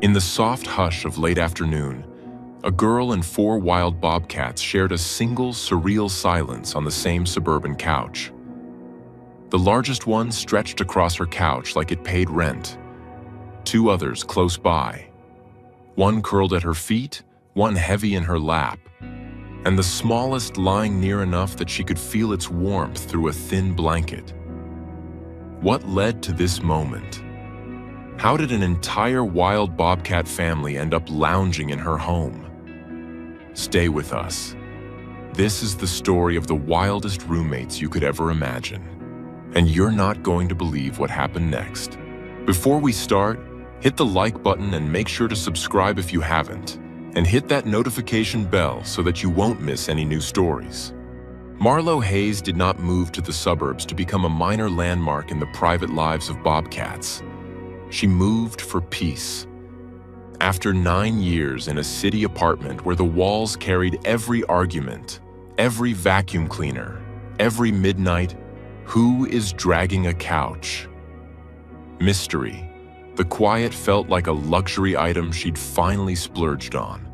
In the soft hush of late afternoon, a girl and 4 wild bobcats shared a single surreal silence on the same suburban couch. The largest one stretched across her couch like it paid rent. 2 others close by. One curled at her feet, one heavy in her lap, and the smallest lying near enough that she could feel its warmth through a thin blanket. What led to this moment? How did an entire wild bobcat family end up lounging in her home? Stay with us. This is the story of the wildest roommates you could ever imagine, and you're not going to believe what happened next. Before we start, hit the like button and make sure to subscribe if you haven't, and hit that notification bell so that you won't miss any new stories. Marlo Hayes did not move to the suburbs to become a minor landmark in the private lives of bobcats. She moved for peace. After 9 years in a city apartment where the walls carried every argument, every vacuum cleaner, every midnight, "Who is dragging a couch?" mystery, the quiet felt like a luxury item she'd finally splurged on.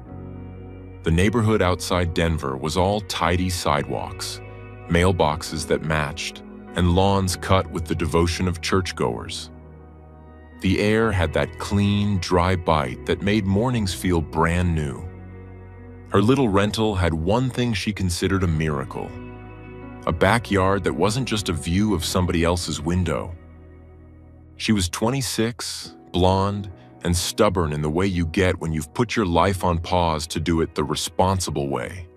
The neighborhood outside Denver was all tidy sidewalks, mailboxes that matched, and lawns cut with the devotion of churchgoers. The air had that clean, dry bite that made mornings feel brand new. Her little rental had one thing she considered a miracle: a backyard that wasn't just a view of somebody else's window. She was 26, blonde, and stubborn in the way you get when you've put your life on pause to do it the responsible way.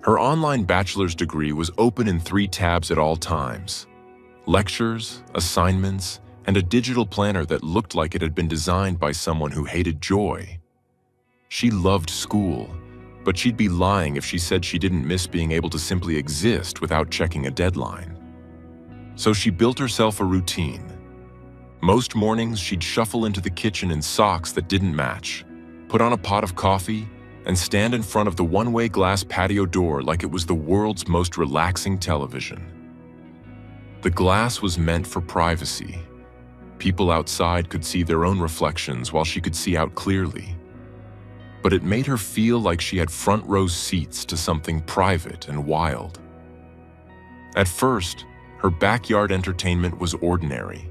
Her online bachelor's degree was open in 3 tabs at all times: lectures, assignments, and a digital planner that looked like it had been designed by someone who hated joy. She loved school, but she'd be lying if she said she didn't miss being able to simply exist without checking a deadline. So she built herself a routine. Most mornings, she'd shuffle into the kitchen in socks that didn't match, put on a pot of coffee, and stand in front of the one-way glass patio door like it was the world's most relaxing television. The glass was meant for privacy. People outside could see their own reflections while she could see out clearly. But it made her feel like she had front-row seats to something private and wild. At first, her backyard entertainment was ordinary.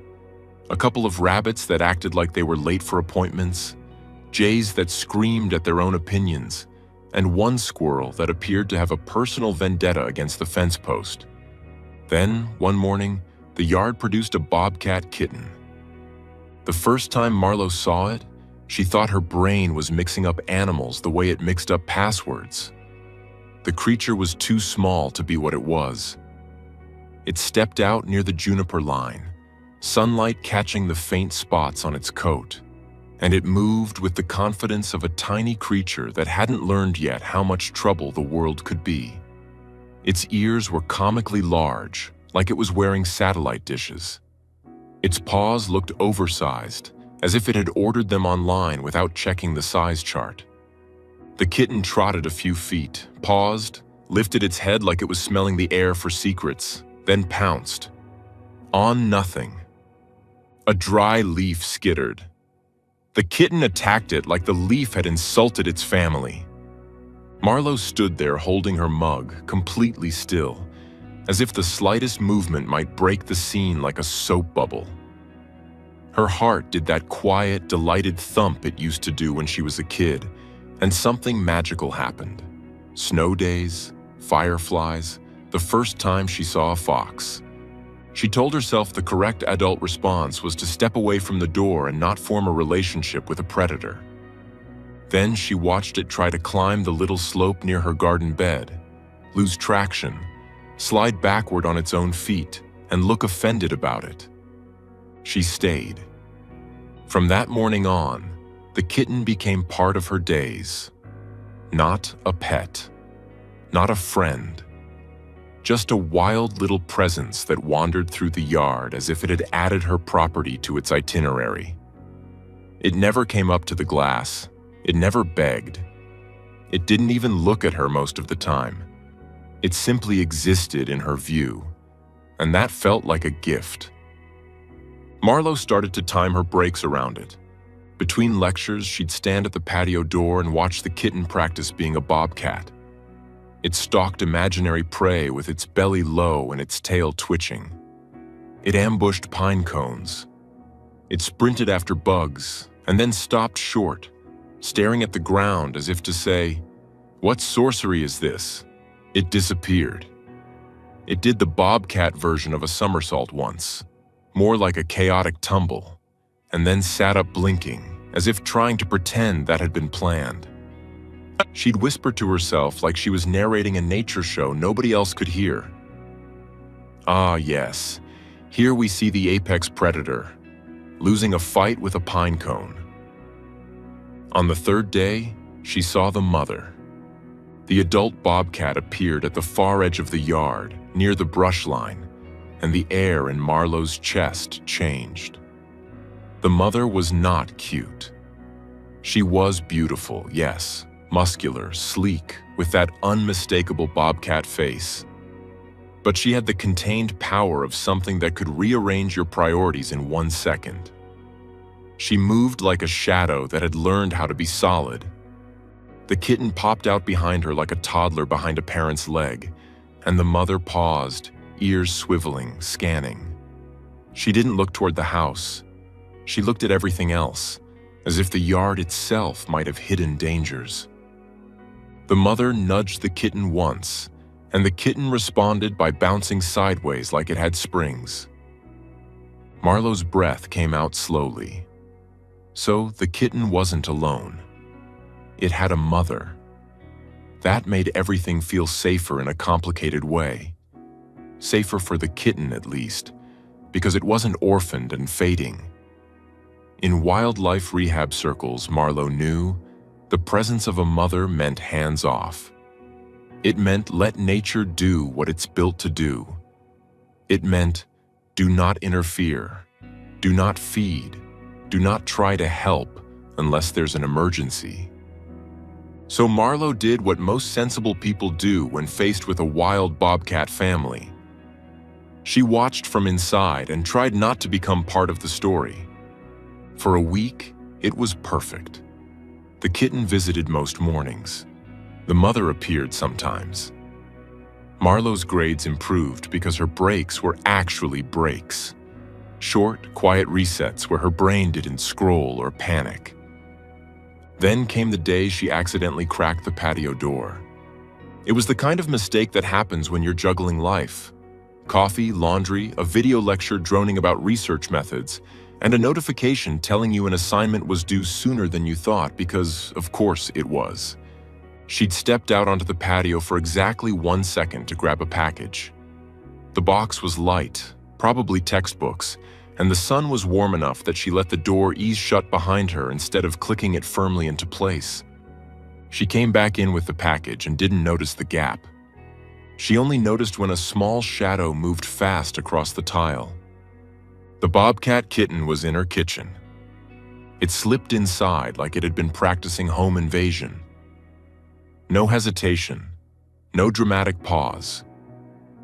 A couple of rabbits that acted like they were late for appointments, jays that screamed at their own opinions, and one squirrel that appeared to have a personal vendetta against the fence post. Then, one morning, the yard produced a bobcat kitten. The first time Marlo saw it, she thought her brain was mixing up animals the way it mixed up passwords. The creature was too small to be what it was. It stepped out near the juniper line, sunlight catching the faint spots on its coat, and it moved with the confidence of a tiny creature that hadn't learned yet how much trouble the world could be. Its ears were comically large, like it was wearing satellite dishes. Its paws looked oversized, as if it had ordered them online without checking the size chart. The kitten trotted a few feet, paused, lifted its head like it was smelling the air for secrets, then pounced. On nothing. A dry leaf skittered. The kitten attacked it like the leaf had insulted its family. Marlo stood there holding her mug, completely still, as if the slightest movement might break the scene like a soap bubble. Her heart did that quiet, delighted thump it used to do when she was a kid, and something magical happened. Snow days, fireflies, the first time she saw a fox. She told herself the correct adult response was to step away from the door and not form a relationship with a predator. Then she watched it try to climb the little slope near her garden bed, lose traction, slide backward on its own feet, and look offended about it. She stayed. From that morning on, the kitten became part of her days. Not a pet, not a friend, just a wild little presence that wandered through the yard as if it had added her property to its itinerary. It never came up to the glass. It never begged. It didn't even look at her most of the time. It simply existed in her view, and that felt like a gift. Marlo started to time her breaks around it. Between lectures, she'd stand at the patio door and watch the kitten practice being a bobcat. It stalked imaginary prey with its belly low and its tail twitching. It ambushed pine cones. It sprinted after bugs and then stopped short, staring at the ground as if to say, "What sorcery is this?" It disappeared. It did the bobcat version of a somersault once, more like a chaotic tumble, and then sat up blinking, as if trying to pretend that had been planned. She'd whisper to herself like she was narrating a nature show nobody else could hear. Ah, yes, here we see the apex predator, losing a fight with a pine cone. On the third day, she saw the mother. The adult bobcat appeared at the far edge of the yard, near the brush line, and the air in Marlowe's chest changed. The mother was not cute. She was beautiful, yes, muscular, sleek, with that unmistakable bobcat face. But she had the contained power of something that could rearrange your priorities in 1 second. She moved like a shadow that had learned how to be solid. The kitten popped out behind her like a toddler behind a parent's leg, and the mother paused, ears swiveling, scanning. She didn't look toward the house. She looked at everything else, as if the yard itself might have hidden dangers. The mother nudged the kitten once, and the kitten responded by bouncing sideways like it had springs. Marlowe's breath came out slowly. So the kitten wasn't alone. It had a mother. That made everything feel safer in a complicated way. Safer for the kitten, at least, because it wasn't orphaned and fading. In wildlife rehab circles, Marlowe knew, the presence of a mother meant hands off. It meant let nature do what it's built to do. It meant do not interfere, do not feed, do not try to help unless there's an emergency. So Marlowe did what most sensible people do when faced with a wild bobcat family. She watched from inside and tried not to become part of the story. For a week, it was perfect. The kitten visited most mornings. The mother appeared sometimes. Marlowe's grades improved because her breaks were actually breaks. Short, quiet resets where her brain didn't scroll or panic. Then came the day she accidentally cracked the patio door. It was the kind of mistake that happens when you're juggling life. Coffee, laundry, a video lecture droning about research methods, and a notification telling you an assignment was due sooner than you thought because, of course, it was. She'd stepped out onto the patio for exactly 1 second to grab a package. The box was light, probably textbooks, and the sun was warm enough that she let the door ease shut behind her instead of clicking it firmly into place. She came back in with the package and didn't notice the gap. She only noticed when a small shadow moved fast across the tile. The bobcat kitten was in her kitchen. It slipped inside like it had been practicing home invasion. No hesitation, no dramatic pause.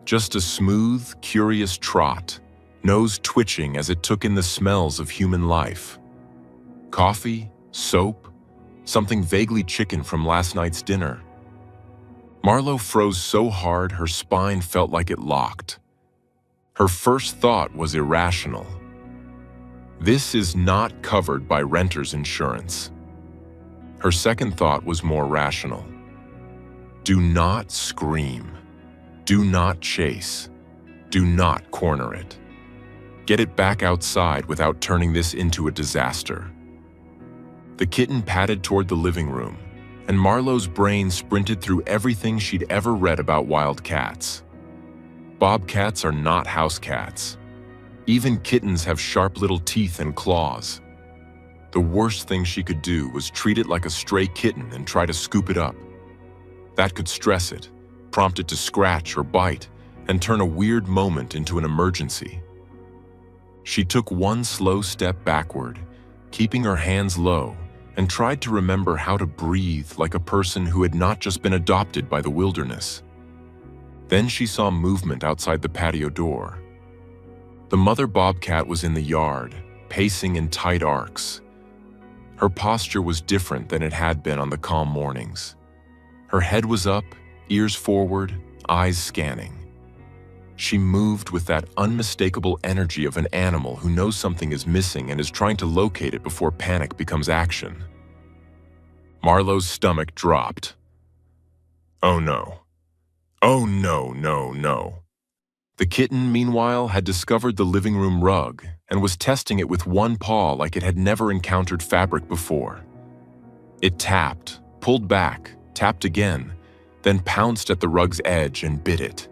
Just a smooth, curious trot, nose twitching as it took in the smells of human life. Coffee, soap, something vaguely chicken from last night's dinner. Marlowe froze so hard her spine felt like it locked. Her first thought was irrational. This is not covered by renter's insurance. Her second thought was more rational. Do not scream. Do not chase. Do not corner it. Get it back outside without turning this into a disaster. The kitten padded toward the living room, and Marlowe's brain sprinted through everything she'd ever read about wild cats. Bobcats are not house cats. Even kittens have sharp little teeth and claws. The worst thing she could do was treat it like a stray kitten and try to scoop it up. That could stress it, prompt it to scratch or bite, and turn a weird moment into an emergency. She took one slow step backward, keeping her hands low, and tried to remember how to breathe like a person who had not just been adopted by the wilderness. Then she saw movement outside the patio door. The mother bobcat was in the yard, pacing in tight arcs. Her posture was different than it had been on the calm mornings. Her head was up, ears forward, eyes scanning. She moved with that unmistakable energy of an animal who knows something is missing and is trying to locate it before panic becomes action. Marlowe's stomach dropped. Oh no. Oh no, no, no. The kitten, meanwhile, had discovered the living room rug and was testing it with one paw like it had never encountered fabric before. It tapped, pulled back, tapped again, then pounced at the rug's edge and bit it.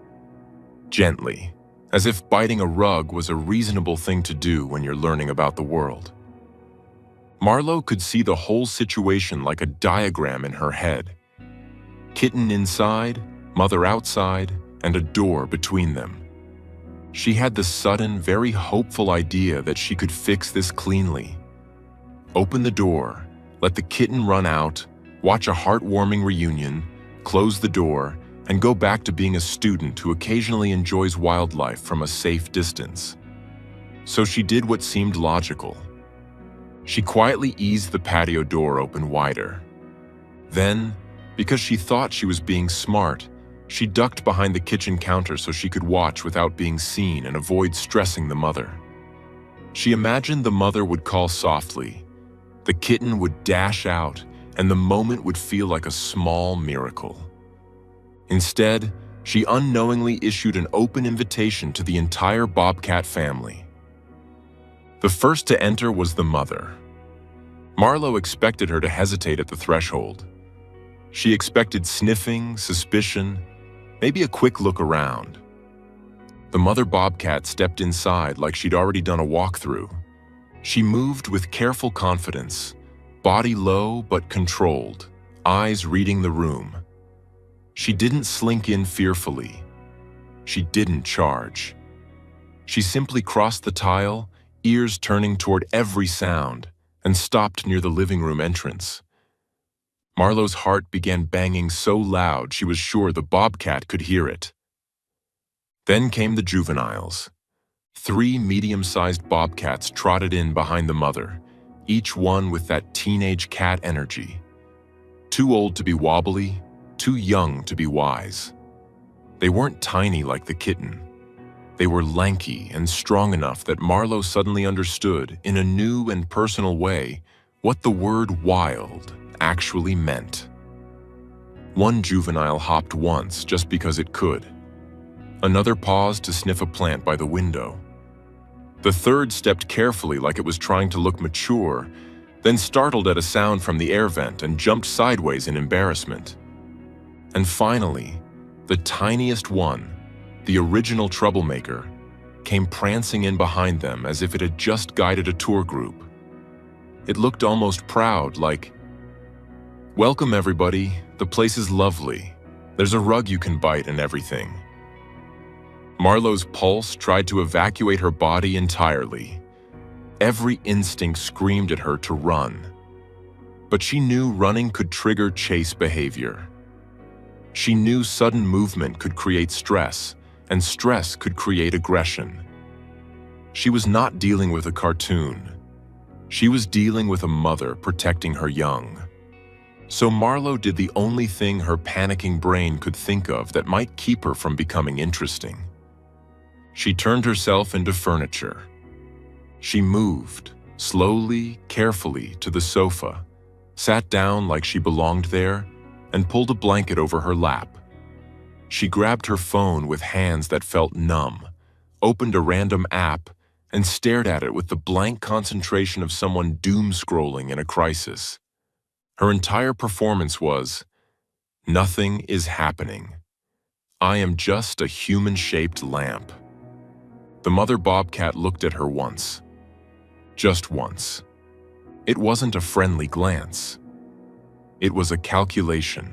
Gently, as if biting a rug was a reasonable thing to do when you're learning about the world. Marlowe could see the whole situation like a diagram in her head. Kitten inside, mother outside, and a door between them. She had the sudden, very hopeful idea that she could fix this cleanly. Open the door, let the kitten run out, watch a heartwarming reunion, close the door, and go back to being a student who occasionally enjoys wildlife from a safe distance. So she did what seemed logical. She quietly eased the patio door open wider. Then, because she thought she was being smart, she ducked behind the kitchen counter so she could watch without being seen and avoid stressing the mother. She imagined the mother would call softly, the kitten would dash out, and the moment would feel like a small miracle. Instead, she unknowingly issued an open invitation to the entire Bobcat family. The first to enter was the mother. Marlowe expected her to hesitate at the threshold. She expected sniffing, suspicion, maybe a quick look around. The mother Bobcat stepped inside like she'd already done a walkthrough. She moved with careful confidence, body low but controlled, eyes reading the room. She didn't slink in fearfully. She didn't charge. She simply crossed the tile, ears turning toward every sound, and stopped near the living room entrance. Marlowe's heart began banging so loud she was sure the Bobcat could hear it. Then came the juveniles. 3 medium-sized Bobcats trotted in behind the mother, each one with that teenage cat energy. Too old to be wobbly, too young to be wise. They weren't tiny like the kitten. They were lanky and strong enough that Marlowe suddenly understood, in a new and personal way, what the word wild actually meant. One juvenile hopped once just because it could. Another paused to sniff a plant by the window. The third stepped carefully like it was trying to look mature, then startled at a sound from the air vent and jumped sideways in embarrassment. And finally, the tiniest one, the original troublemaker, came prancing in behind them as if it had just guided a tour group. It looked almost proud, like, "Welcome everybody, the place is lovely. There's a rug you can bite and everything." Marlowe's pulse tried to evacuate her body entirely. Every instinct screamed at her to run. But she knew running could trigger chase behavior. She knew sudden movement could create stress, and stress could create aggression. She was not dealing with a cartoon. She was dealing with a mother protecting her young. So Marlowe did the only thing her panicking brain could think of that might keep her from becoming interesting. She turned herself into furniture. She moved, slowly, carefully, to the sofa, sat down like she belonged there, and pulled a blanket over her lap. She grabbed her phone with hands that felt numb, opened a random app, and stared at it with the blank concentration of someone doom-scrolling in a crisis. Her entire performance was, "Nothing is happening. I am just a human-shaped lamp." The mother Bobcat looked at her once. Just once. It wasn't a friendly glance. It was a calculation.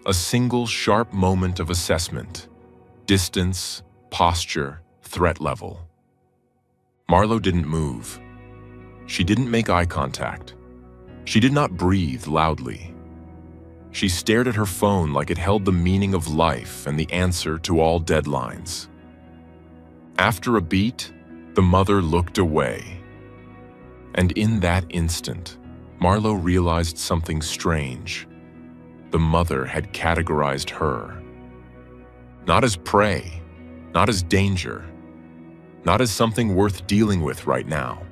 A single sharp moment of assessment. Distance, posture, threat level. Marlowe didn't move. She didn't make eye contact. She did not breathe loudly. She stared at her phone like it held the meaning of life and the answer to all deadlines. After a beat, the mother looked away. And in that instant, Marlowe realized something strange. The mother had categorized her. Not as prey, not as danger, not as something worth dealing with right now.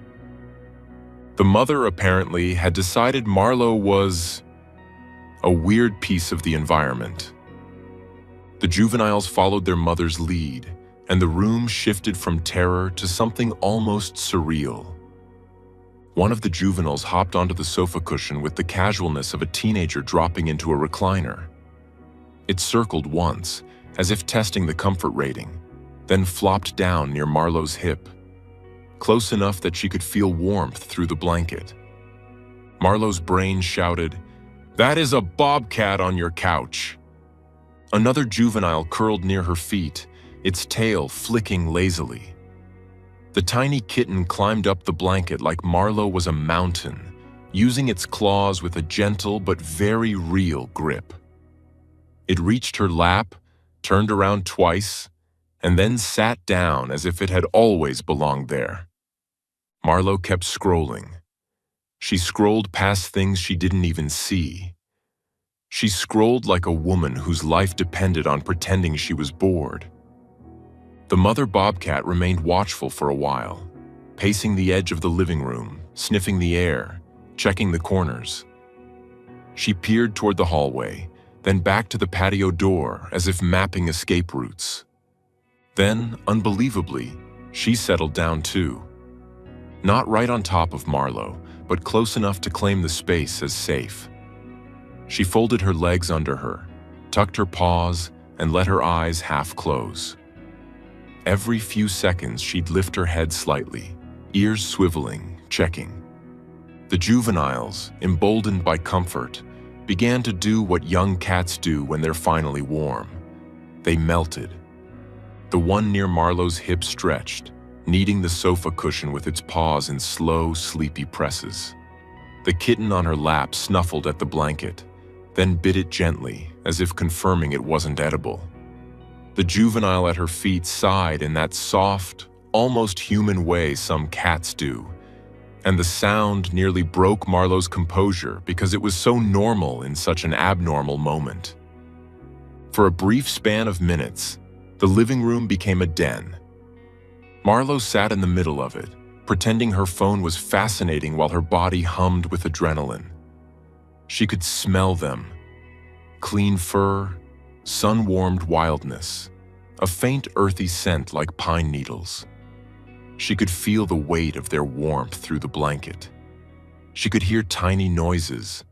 The mother apparently had decided Marlowe was a weird piece of the environment. The juveniles followed their mother's lead, and the room shifted from terror to something almost surreal. One of the juveniles hopped onto the sofa cushion with the casualness of a teenager dropping into a recliner. It circled once, as if testing the comfort rating, then flopped down near Marlowe's hip, close enough that she could feel warmth through the blanket. Marlowe's brain shouted, "That is a bobcat on your couch." Another juvenile curled near her feet, its tail flicking lazily. The tiny kitten climbed up the blanket like Marlowe was a mountain, using its claws with a gentle but very real grip. It reached her lap, turned around twice, and then sat down as if it had always belonged there. Marlowe kept scrolling. She scrolled past things she didn't even see. She scrolled like a woman whose life depended on pretending she was bored. The mother bobcat remained watchful for a while, pacing the edge of the living room, sniffing the air, checking the corners. She peered toward the hallway, then back to the patio door as if mapping escape routes. Then, unbelievably, she settled down too. Not right on top of Marlowe, but close enough to claim the space as safe. She folded her legs under her, tucked her paws, and let her eyes half close. Every few seconds, she'd lift her head slightly, ears swiveling, checking. The juveniles, emboldened by comfort, began to do what young cats do when they're finally warm. They melted. The one near Marlowe's hip stretched, kneading the sofa cushion with its paws in slow, sleepy presses. The kitten on her lap snuffled at the blanket, then bit it gently, as if confirming it wasn't edible. The juvenile at her feet sighed in that soft, almost human way some cats do, and the sound nearly broke Marlowe's composure because it was so normal in such an abnormal moment. For a brief span of minutes, the living room became a den. Marlowe sat in the middle of it, pretending her phone was fascinating while her body hummed with adrenaline. She could smell them. Clean fur, sun-warmed wildness, a faint earthy scent like pine needles. She could feel the weight of their warmth through the blanket. She could hear tiny noises,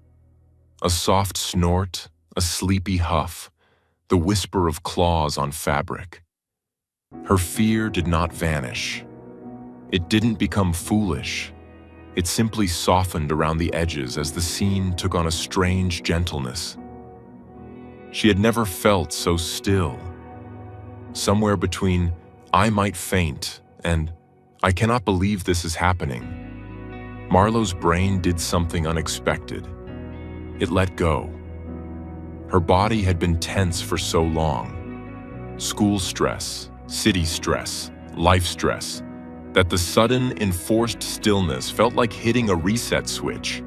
a soft snort, a sleepy huff, the whisper of claws on fabric. Her fear did not vanish. It didn't become foolish. It simply softened around the edges as the scene took on a strange gentleness. She had never felt so still. Somewhere between, "I might faint," and "I cannot believe this is happening," Marlowe's brain did something unexpected. It let go. Her body had been tense for so long. School stress, city stress, life stress, that the sudden, enforced stillness felt like hitting a reset switch.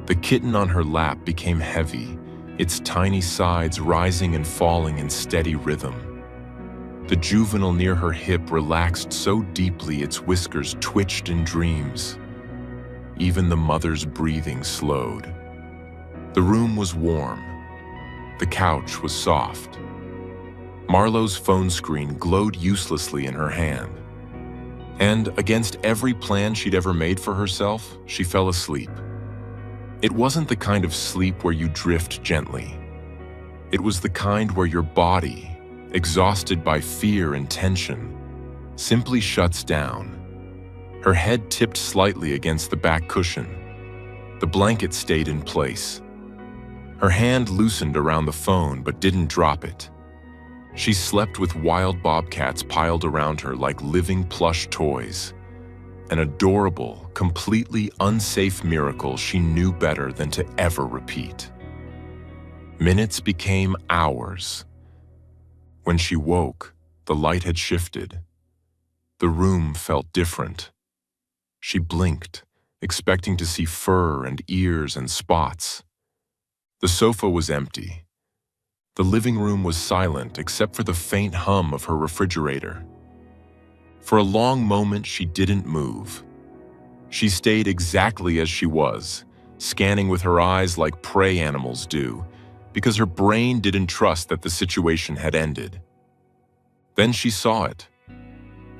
The kitten on her lap became heavy, its tiny sides rising and falling in steady rhythm. The juvenile near her hip relaxed so deeply its whiskers twitched in dreams. Even the mother's breathing slowed. The room was warm. The couch was soft. Marlowe's phone screen glowed uselessly in her hand. And against every plan she'd ever made for herself, she fell asleep. It wasn't the kind of sleep where you drift gently. It was the kind where your body, exhausted by fear and tension, simply shuts down. Her head tipped slightly against the back cushion. The blanket stayed in place. Her hand loosened around the phone but didn't drop it. She slept with wild bobcats piled around her like living plush toys. An adorable, completely unsafe miracle she knew better than to ever repeat. Minutes became hours. When she woke, the light had shifted. The room felt different. She blinked, expecting to see fur and ears and spots. The sofa was empty. The living room was silent except for the faint hum of her refrigerator. For a long moment, she didn't move. She stayed exactly as she was, scanning with her eyes like prey animals do, because her brain didn't trust that the situation had ended. Then she saw it.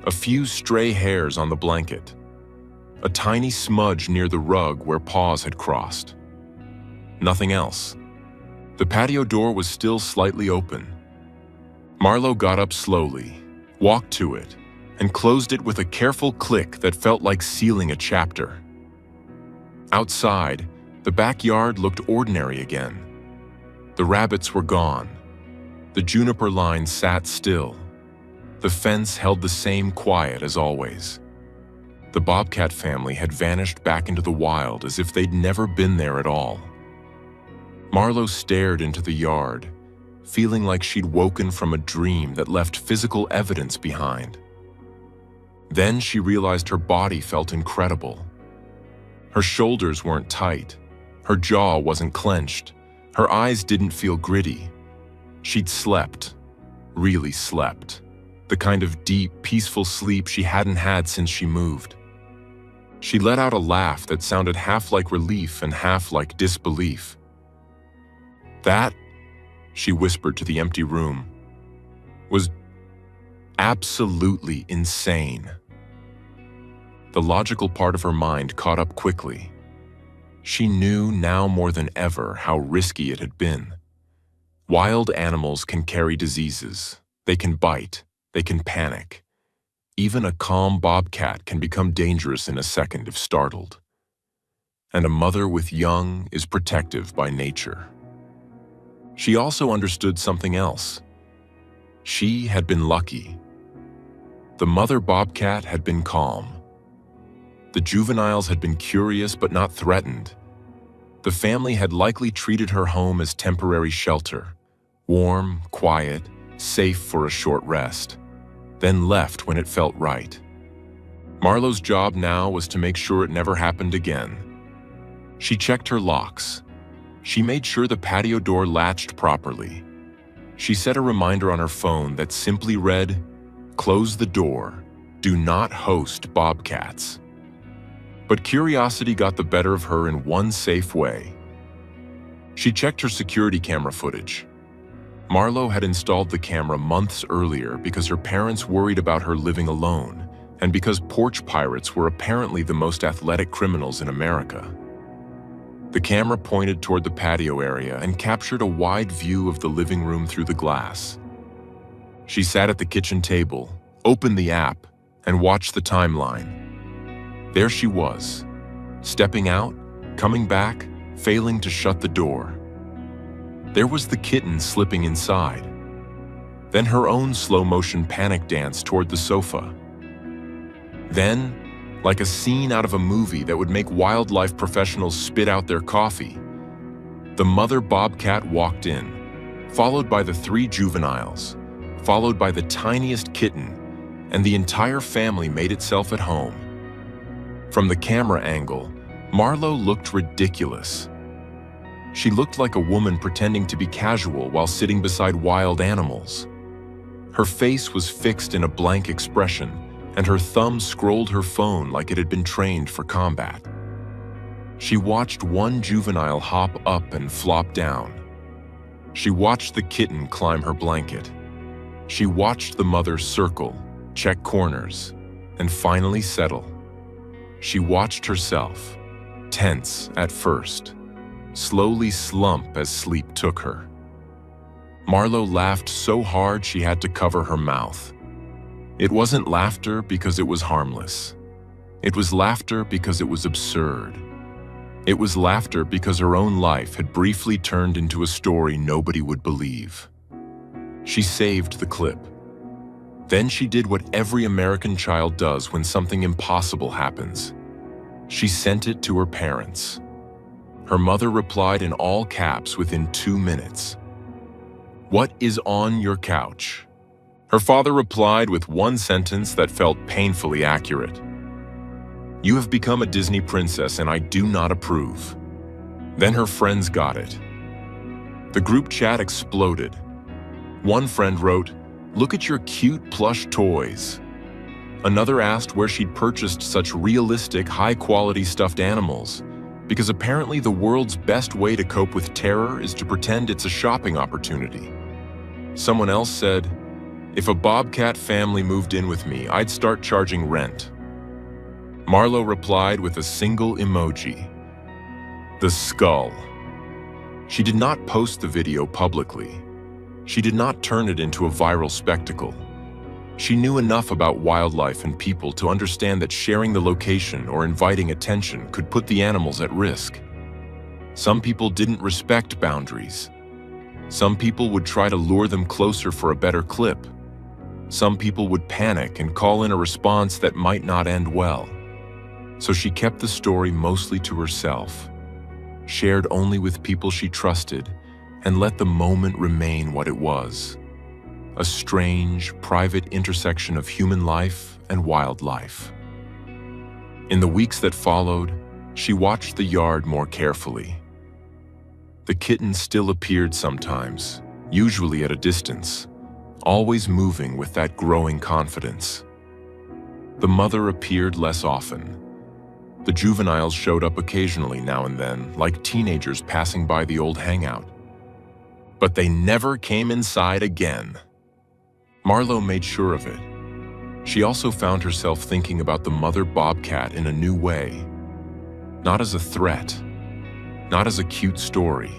A few stray hairs on the blanket. A tiny smudge near the rug where paws had crossed. Nothing else. The patio door was still slightly open. Marlo got up slowly, walked to it, and closed it with a careful click that felt like sealing a chapter. Outside, the backyard looked ordinary again. The rabbits were gone. The juniper line sat still. The fence held the same quiet as always. The Bobcat family had vanished back into the wild as if they'd never been there at all. Marlo stared into the yard, feeling like she'd woken from a dream that left physical evidence behind. Then she realized her body felt incredible. Her shoulders weren't tight. Her jaw wasn't clenched. Her eyes didn't feel gritty. She'd slept, really slept, the kind of deep, peaceful sleep she hadn't had since she moved. She let out a laugh that sounded half like relief and half like disbelief. That, she whispered to the empty room, was absolutely insane. The logical part of her mind caught up quickly. She knew now more than ever how risky it had been. Wild animals can carry diseases. They can bite. They can panic. Even a calm bobcat can become dangerous in a second if startled. And a mother with young is protective by nature. She also understood something else. She had been lucky. The mother bobcat had been calm. The juveniles had been curious but not threatened. The family had likely treated her home as temporary shelter, warm, quiet, safe for a short rest, then left when it felt right. Marlo's job now was to make sure it never happened again. She checked her locks. She made sure the patio door latched properly. She set a reminder on her phone that simply read, "Close the door. Do not host bobcats." But curiosity got the better of her in one safe way. She checked her security camera footage. Marlo had installed the camera months earlier because her parents worried about her living alone and because porch pirates were apparently the most athletic criminals in America. The camera pointed toward the patio area and captured a wide view of the living room through the glass. She sat at the kitchen table, opened the app, and watched the timeline. There she was, stepping out, coming back, failing to shut the door. There was the kitten slipping inside. Then her own slow-motion panic dance toward the sofa. Then, like a scene out of a movie that would make wildlife professionals spit out their coffee, the mother bobcat walked in, followed by the 3 juveniles, followed by the tiniest kitten, and the entire family made itself at home. From the camera angle, Marlo looked ridiculous. She looked like a woman pretending to be casual while sitting beside wild animals. Her face was fixed in a blank expression, and her thumb scrolled her phone like it had been trained for combat. She watched one juvenile hop up and flop down. She watched the kitten climb her blanket. She watched the mother circle, check corners, and finally settle. She watched herself, tense at first, slowly slump as sleep took her. Marlo laughed so hard she had to cover her mouth. It wasn't laughter because it was harmless. It was laughter because it was absurd. It was laughter because her own life had briefly turned into a story nobody would believe. She saved the clip. Then she did what every American child does when something impossible happens. She sent it to her parents. Her mother replied in all caps within 2 minutes. "What is on your couch?" Her father replied with one sentence that felt painfully accurate. "You have become a Disney princess and I do not approve." Then her friends got it. The group chat exploded. One friend wrote, "Look at your cute plush toys." Another asked where she'd purchased such realistic, high-quality stuffed animals, because apparently the world's best way to cope with terror is to pretend it's a shopping opportunity. Someone else said, "If a Bobcat family moved in with me, I'd start charging rent." Marlo replied with a single emoji: the skull. She did not post the video publicly. She did not turn it into a viral spectacle. She knew enough about wildlife and people to understand that sharing the location or inviting attention could put the animals at risk. Some people didn't respect boundaries. Some people would try to lure them closer for a better clip. Some people would panic and call in a response that might not end well. So she kept the story mostly to herself, shared only with people she trusted, and let the moment remain what it was: a strange, private intersection of human life and wildlife. In the weeks that followed, she watched the yard more carefully. The kitten still appeared sometimes, usually at a distance, always moving with that growing confidence. The mother appeared less often. The juveniles showed up occasionally now and then, like teenagers passing by the old hangout. But they never came inside again. Marlo made sure of it. She also found herself thinking about the mother bobcat in a new way. Not as a threat, not as a cute story,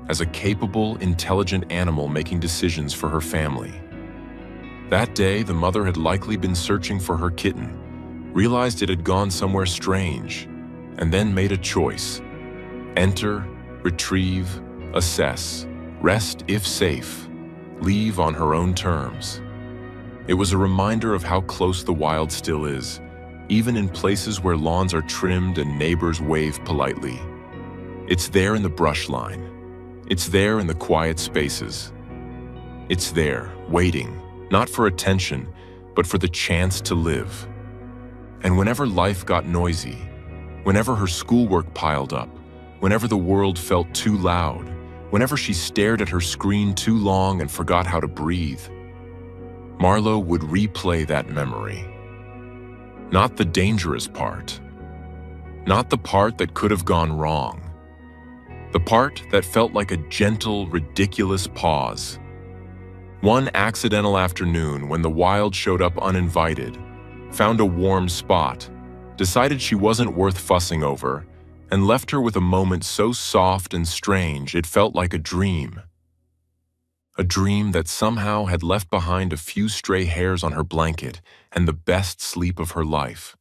as a capable, intelligent animal making decisions for her family. That day, the mother had likely been searching for her kitten, realized it had gone somewhere strange, and then made a choice: enter, retrieve, assess, rest if safe, leave on her own terms. It was a reminder of how close the wild still is, even in places where lawns are trimmed and neighbors wave politely. It's there in the brush line. It's there in the quiet spaces. It's there, waiting, not for attention, but for the chance to live. And whenever life got noisy, whenever her schoolwork piled up, whenever the world felt too loud, whenever she stared at her screen too long and forgot how to breathe, Marlo would replay that memory. Not the dangerous part. Not the part that could have gone wrong. The part that felt like a gentle, ridiculous pause. One accidental afternoon when the wild showed up uninvited, found a warm spot, decided she wasn't worth fussing over, and left her with a moment so soft and strange it felt like a dream. A dream that somehow had left behind a few stray hairs on her blanket and the best sleep of her life.